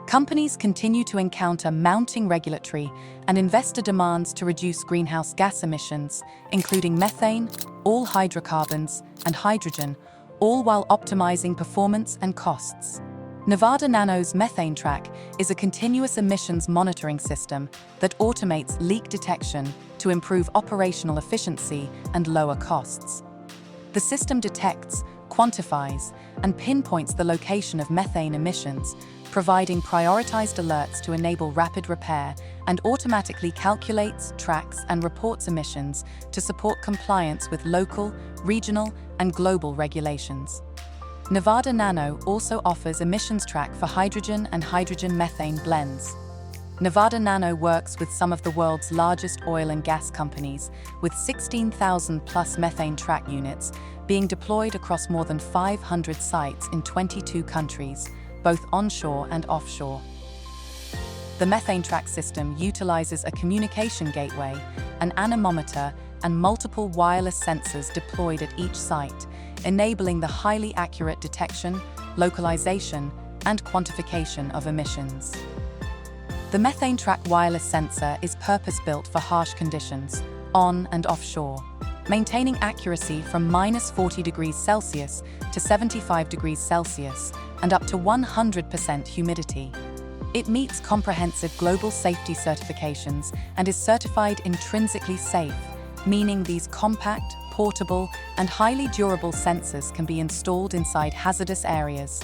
Companies continue to encounter mounting regulatory and investor demands to reduce greenhouse gas emissions, including methane, all hydrocarbons, and hydrogen, all while optimizing performance and costs. Nevada Nano's MethaneTrack is a continuous emissions monitoring system that automates leak detection to improve operational efficiency and lower costs. The system detects, quantifies, and pinpoints the location of methane emissions, providing prioritized alerts to enable rapid repair, and automatically calculates, tracks, and reports emissions to support compliance with local, regional, and global regulations. Nevada Nano also offers emissions track for hydrogen and hydrogen-methane blends. Nevada Nano works with some of the world's largest oil and gas companies, with 16,000+ methane track units being deployed across more than 500 sites in 22 countries, both onshore and offshore. The MethaneTrack system utilizes a communication gateway, an anemometer, and multiple wireless sensors deployed at each site, enabling the highly accurate detection, localization, and quantification of emissions. The MethaneTrack wireless sensor is purpose-built for harsh conditions, on and offshore, maintaining accuracy from -40 degrees Celsius to 75 degrees Celsius and up to 100% humidity. It meets comprehensive global safety certifications and is certified intrinsically safe, meaning these compact, portable, and highly durable sensors can be installed inside hazardous areas,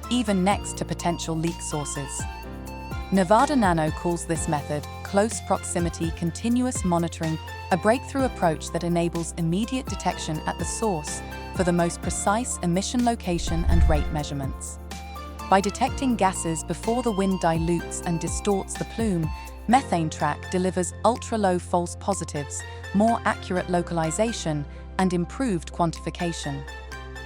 even next to potential leak sources. Nevada Nano calls this method close proximity continuous monitoring, a breakthrough approach that enables immediate detection at the source for the most precise emission location and rate measurements. By detecting gases before the wind dilutes and distorts the plume, MethaneTrack delivers ultra-low false positives, more accurate localization, and improved quantification.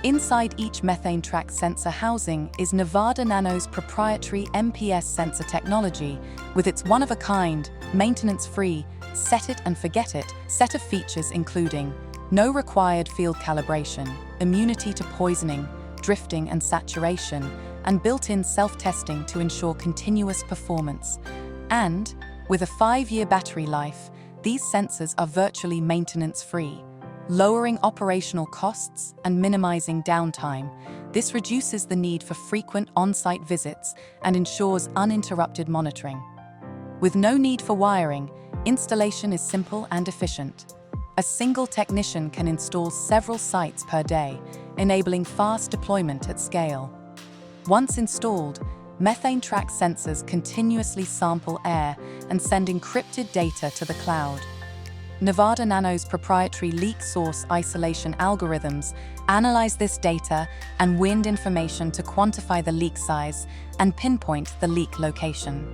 Inside each MethaneTrack sensor housing is Nevada Nano's proprietary MPS sensor technology, with its one-of-a-kind, maintenance-free, set it and forget it set of features including no required field calibration, immunity to poisoning, drifting and saturation, and built-in self-testing to ensure continuous performance. And, with a 5-year battery life, these sensors are virtually maintenance-free, lowering operational costs and minimizing downtime. This reduces the need for frequent on-site visits and ensures uninterrupted monitoring. With no need for wiring, installation is simple and efficient. A single technician can install several sites per day, enabling fast deployment at scale. Once installed, MethaneTrack sensors continuously sample air and send encrypted data to the cloud. Nevada Nano's proprietary leak source isolation algorithms analyze this data and wind information to quantify the leak size and pinpoint the leak location.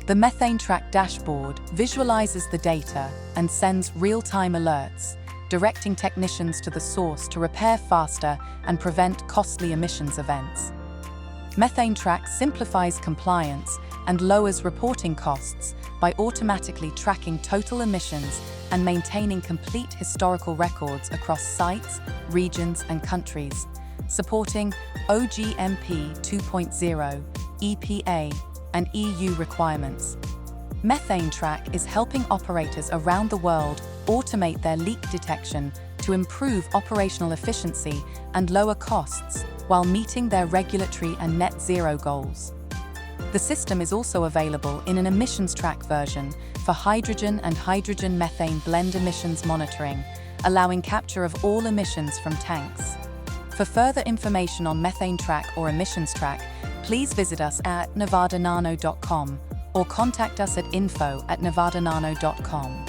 The MethaneTrack dashboard visualizes the data and sends real-time alerts, directing technicians to the source to repair faster and prevent costly emissions events. MethaneTrack simplifies compliance and lowers reporting costs by automatically tracking total emissions and maintaining complete historical records across sites, regions, and countries, supporting OGMP 2.0, EPA, and EU requirements. MethaneTrack is helping operators around the world automate their leak detection to improve operational efficiency and lower costs while meeting their regulatory and net zero goals. The system is also available in an emissions track version for hydrogen and hydrogen-methane blend emissions monitoring, allowing capture of all emissions from tanks. For further information on MethaneTrack or emissions track, please visit us at nevadanano.com or contact us at info@nevadanano.com.